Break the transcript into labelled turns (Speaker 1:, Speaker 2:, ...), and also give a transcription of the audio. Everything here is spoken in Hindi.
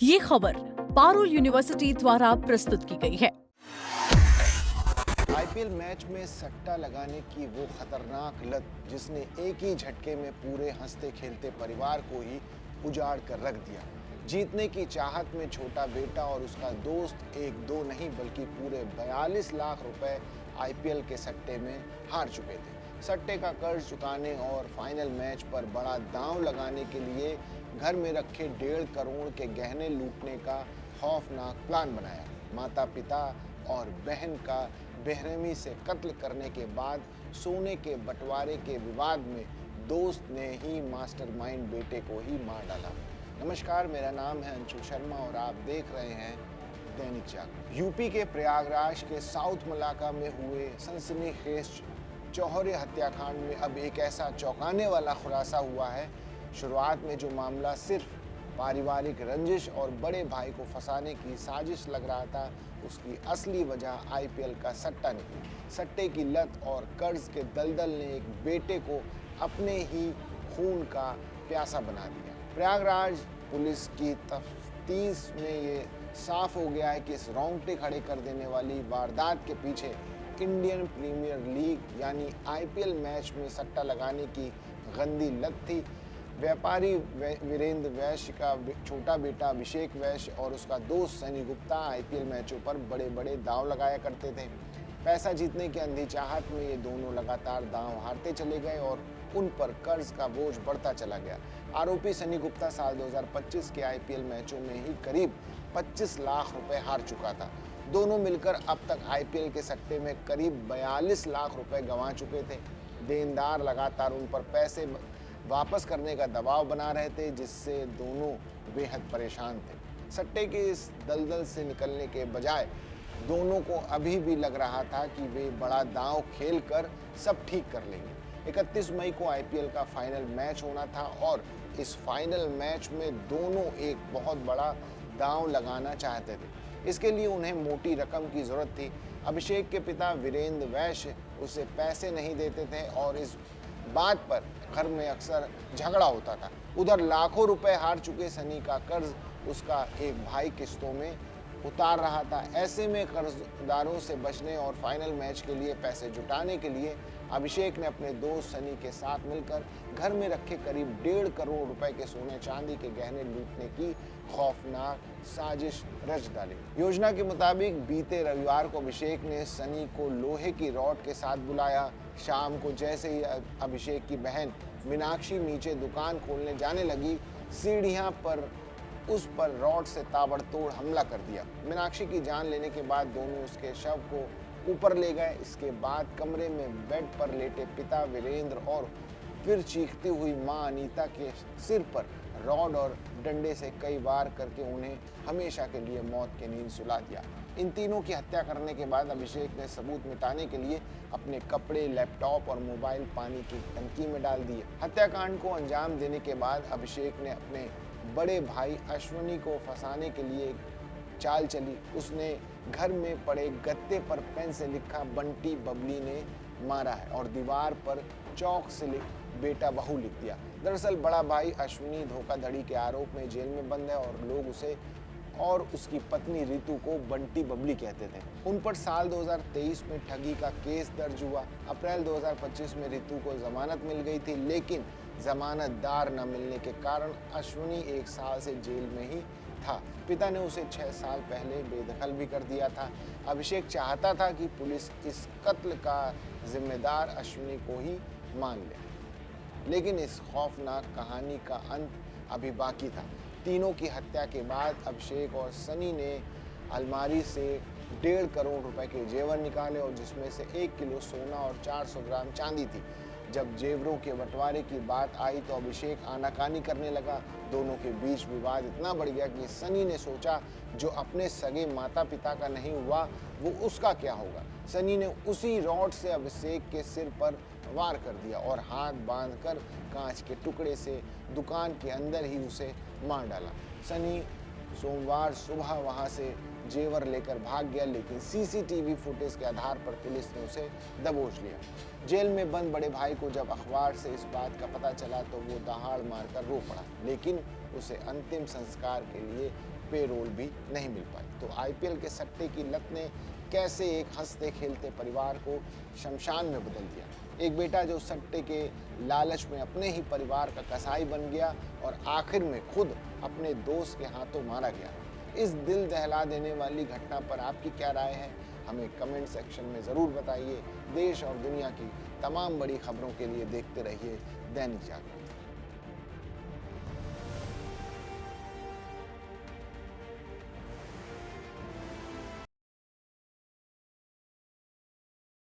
Speaker 1: ये खबर पारुल यूनिवर्सिटी द्वारा प्रस्तुत की गई है।
Speaker 2: आईपीएल मैच में सट्टा लगाने की वो खतरनाक लत जिसने एक ही झटके में पूरे हंसते खेलते परिवार को ही उजाड़ कर रख दिया। जीतने की चाहत में छोटा बेटा और उसका दोस्त एक दो नहीं बल्कि पूरे 42 लाख रुपए आईपीएल के सट्टे में हार चुके थे। सट्टे का कर्ज चुकाने और फाइनल मैच पर बड़ा दांव लगाने के लिए घर में रखे 1.5 करोड़ के गहने लूटने का खौफनाक प्लान बनाया। माता पिता और बहन का बेरहमी से कत्ल करने के बाद सोने के बंटवारे के विवाद में दोस्त ने ही मास्टरमाइंड बेटे को ही मार डाला। नमस्कार, मेरा नाम है अंशु शर्मा और आप देख रहे हैं दैनिक जागरण। यूपी के प्रयागराज के साउथ मलाका में हुए सनसनीखेज जौहरी हत्याकांड में अब एक ऐसा चौंकाने वाला खुलासा हुआ है। शुरुआत में जो मामला सिर्फ पारिवारिक रंजिश और बड़े भाई को फंसाने की साजिश लग रहा था, उसकी असली वजह आईपीएल का सट्टा निकली। सट्टे की लत और कर्ज के दलदल ने एक बेटे को अपने ही खून का प्यासा बना दिया। प्रयागराज पुलिस की तफ्तीश में ये साफ हो गया है कि इस रोंगटे खड़े कर देने वाली वारदात के पीछे इंडियन प्रीमियर लीग यानी आईपीएल मैच में सट्टा लगाने की गंदी लत थी। व्यापारी वीरेंद्र वैश्य का छोटा बेटा अभिषेक वैश्य और उसका दोस्त सनी गुप्ता आईपीएल मैचों पर बड़े बड़े दांव लगाया करते थे। पैसा जीतने की अंधी चाहत में ये दोनों लगातार दांव हारते चले गए और उन पर कर्ज का बोझ बढ़ता चला गया। आरोपी सनी गुप्ता साल 2025 के आईपीएल मैचों में ही करीब 25 लाख रुपए हार चुका था। दोनों मिलकर अब तक आईपीएल के सट्टे में करीब 42 लाख रुपए गंवा चुके थे। देनदार लगातार उन पर पैसे वापस करने का दबाव बना रहे थे, जिससे दोनों बेहद परेशान थे। सट्टे के इस दलदल से निकलने के बजाय दोनों को अभी भी लग रहा था कि वे बड़ा दांव खेलकर सब ठीक कर लेंगे। 31 मई को आईपीएल का फाइनल मैच होना था और इस फाइनल मैच में दोनों एक बहुत बड़ा दांव लगाना चाहते थे। इसके लिए उन्हें मोटी रकम की जरूरत थी। अभिषेक के पिता वीरेंद्र वैश्य उसे पैसे नहीं देते थे और इस बात पर घर में अक्सर झगड़ा होता था। उधर लाखों रुपए हार चुके सनी का कर्ज उसका एक भाई किस्तों में उतार रहा था। ऐसे में कर्जदारों से बचने और फाइनल मैच के लिए पैसे जुटाने के लिए अभिषेक ने अपने दोस्त सनी के साथ मिलकर घर में रखे करीब 1.5 करोड़ रुपए के सोने चांदी के गहने लूटने की खौफनाक साजिश रच डाली। योजना के मुताबिक बीते रविवार को अभिषेक ने सनी को लोहे की रॉड के साथ बुलाया। शाम को जैसे ही अभिषेक की बहन मीनाक्षी नीचे दुकान खोलने जाने लगी, सीढ़ियां पर उस पर रॉड से ताबड़तोड़ हमला कर दिया। मीनाक्षी की जान लेने के बाद दोनों उसके शव को ऊपर ले गए। इसके बाद कमरे में बेड पर लेटे पिता वीरेंद्र और फिर चीखती हुई मां अनीता के सिर पर रॉड और डंडे से कई बार करके उन्हें हमेशा के लिए मौत की नींद सुला दिया। इन तीनों की हत्या करने के बाद अभिषेक ने सबूत मिटाने के लिए अपने कपड़े, लैपटॉप और मोबाइल पानी की टंकी में डाल दिए। हत्याकांड को अंजाम देने के बाद अभिषेक ने अपने बड़े भाई अश्विनी को फंसाने के लिए चाल चली। उसने घर में पड़े गत्ते पर पेन से लिखा बंटी बबली ने मारा है और दीवार पर चौक से बेटा बहू लिख दिया। दरअसल बड़ा भाई अश्विनी धोखाधड़ी के आरोप में जेल में बंद है और लोग उसे और उसकी पत्नी रितु को बंटी बबली कहते थे। उन पर साल 2023 में ठगी का केस दर्ज हुआ। अप्रैल 2025 में रितु को जमानत मिल गई थी, लेकिन जमानतदार न मिलने के कारण अश्विनी 1 साल से जेल में ही था। पिता ने उसे 6 साल पहले बेदखल भी कर दिया था। अभिषेक चाहता था कि पुलिस इस कत्ल का जिम्मेदार अश्विनी को ही मान ले, लेकिन इस खौफनाक कहानी का अंत अभी बाकी था। तीनों की हत्या के बाद अभिषेक और सनी ने अलमारी से 1.5 करोड़ रुपए के जेवर निकाले और जिसमें से 1 किलो सोना और 400 ग्राम चांदी थी। जब जेवरों के बंटवारे की बात आई तो अभिषेक आनाकानी करने लगा। दोनों के बीच विवाद इतना बढ़ गया कि सनी ने सोचा जो अपने सगे माता पिता का नहीं हुआ वो उसका क्या होगा। सनी ने उसी रॉड से अभिषेक के सिर पर वार कर दिया और हाथ बांधकर कांच के टुकड़े से दुकान के अंदर ही उसे मार डाला। सनी सोमवार सुबह वहां से जेवर लेकर भाग गया, लेकिन सीसीटीवी फुटेज के आधार पर पुलिस ने उसे दबोच लिया। जेल में बंद बड़े भाई को जब अखबार से इस बात का पता चला तो वो दहाड़ मारकर रो पड़ा, लेकिन उसे अंतिम संस्कार के लिए पे रोल भी नहीं मिल पाई। तो आईपीएल के सट्टे की लत ने कैसे एक हंसते खेलते परिवार को शमशान में बदल दिया। एक बेटा जो सट्टे के लालच में अपने ही परिवार का कसाई बन गया और आखिर में खुद अपने दोस्त के हाथों मारा गया। इस दिल दहला देने वाली घटना पर आपकी क्या राय है, हमें कमेंट सेक्शन में ज़रूर बताइए। देश और दुनिया की तमाम बड़ी खबरों के लिए देखते रहिए दैनिक जागरण।